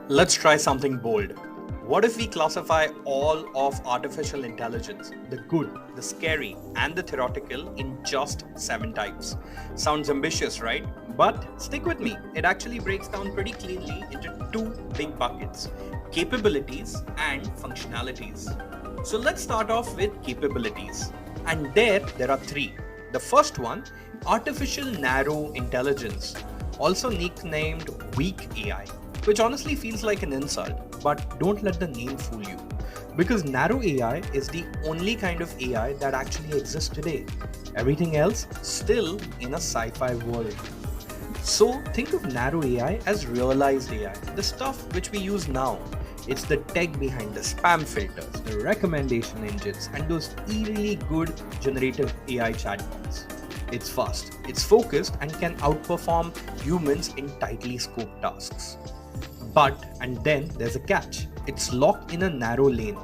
Let's try something bold. What if we classify all of artificial intelligence, the good, the scary, and the theoretical, in just 7 types? Sounds ambitious, right? But stick with me, it actually breaks down pretty cleanly into two big buckets: capabilities and functionalities. So let's start off with capabilities. And there are three. The first one, artificial narrow intelligence, also nicknamed weak AI, which honestly feels like an insult, but don't let the name fool you. Because narrow AI is the only kind of AI that actually exists today. Everything else still in a sci-fi world. So think of narrow AI as realized AI, the stuff which we use now. It's the tech behind the spam filters, the recommendation engines, and those eerily good generative AI chatbots. It's fast, it's focused, and can outperform humans in tightly scoped tasks. But, and then there's a catch, it's locked in a narrow lane.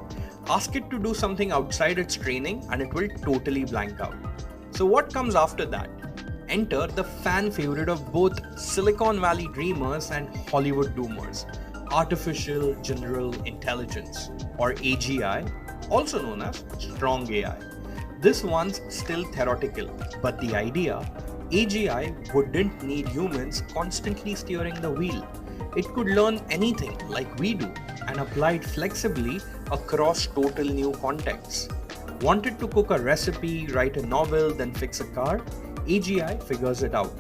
Ask it to do something outside its training and it will totally blank out. So, what comes after that? Enter the fan favorite of both Silicon Valley dreamers and Hollywood doomers: artificial general intelligence, or AGI, also known as strong AI. This one's still theoretical, but the idea: AGI wouldn't need humans constantly steering the wheel. It could learn anything like we do and apply it flexibly across total new contexts. Wanted to cook a recipe, write a novel, then fix a car? AGI figures it out.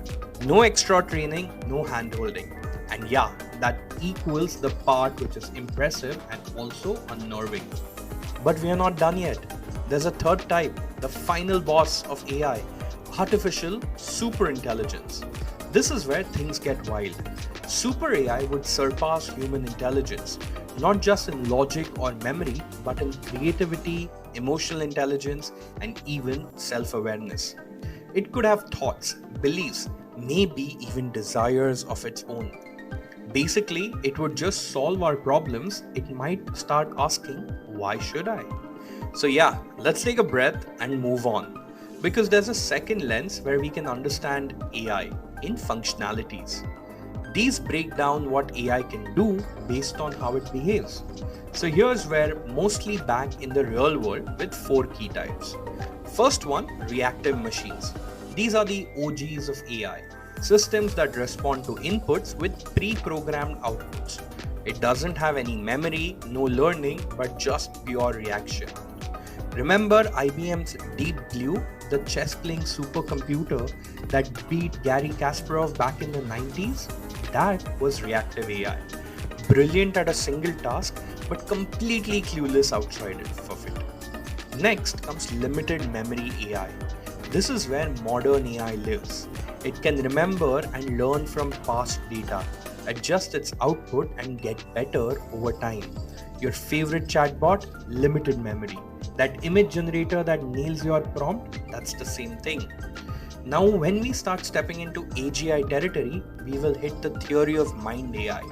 No extra training, no hand-holding. And yeah, that equals the part which is impressive and also unnerving. But we are not done yet. There's a third type, the final boss of AI: artificial superintelligence. This is where things get wild. Super AI would surpass human intelligence, not just in logic or memory, but in creativity, emotional intelligence, and even self awareness. It could have thoughts, beliefs, maybe even desires of its own. Basically, it would just solve our problems. It might start asking, why should I? So, yeah, let's take a breath and move on. Because there's a second lens where we can understand AI in functionalities. These break down what AI can do based on how it behaves. So here's where mostly back in the real world with 4 key types. First one, reactive machines. These are the OGs of AI, systems that respond to inputs with pre-programmed outputs. It doesn't have any memory, no learning, but just pure reaction. Remember IBM's Deep Blue, the chess-playing supercomputer that beat Gary Kasparov back in the 90s? That was reactive AI. Brilliant at a single task, but completely clueless outside of it. Next comes limited memory AI. This is where modern AI lives. It can remember and learn from past data, adjust its output, and get better over time. Your favorite chatbot, limited memory. That image generator that nails your prompt, that's the same thing. Now, when we start stepping into AGI territory, we will hit the theory of mind AI.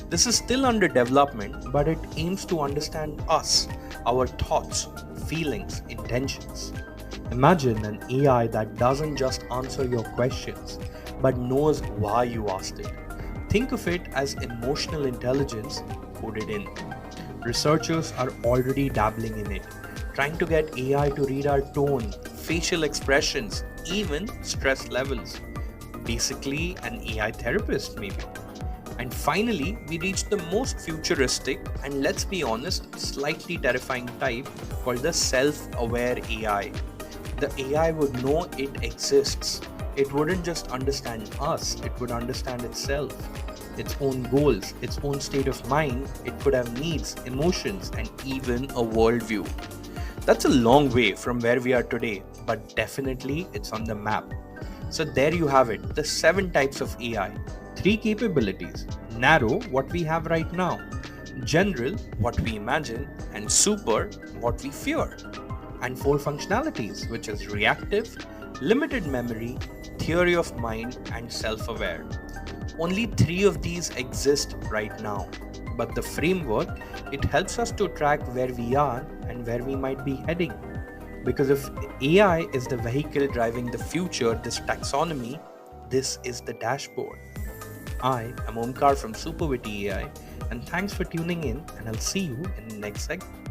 This is still under development, but it aims to understand us, our thoughts, feelings, intentions. Imagine an AI that doesn't just answer your questions, but knows why you asked it. Think of it as emotional intelligence coded in. Researchers are already dabbling in it, trying to get AI to read our tone, facial expressions, even stress levels. Basically, an AI therapist, maybe. And finally, we reach the most futuristic and, let's be honest, slightly terrifying type called the self aware AI. The AI would know it exists. It wouldn't just understand us, it would understand itself, its own goals, its own state of mind. It could have needs, emotions, and even a worldview. That's a long way from where we are today, but definitely it's on the map. So there you have it, the 7 types of AI. 3 capabilities: narrow, what we have right now; general, what we imagine; and super, what we fear. And 4 functionalities, which is reactive, limited memory, theory of mind, and self aware. Only 3 of these exist right now, but the framework, it helps us to track where we are and where we might be heading. Because if AI is the vehicle driving the future, this taxonomy, this is the dashboard. I am Omkar from Supervity AI, and thanks for tuning in, and I'll see you in the next segment.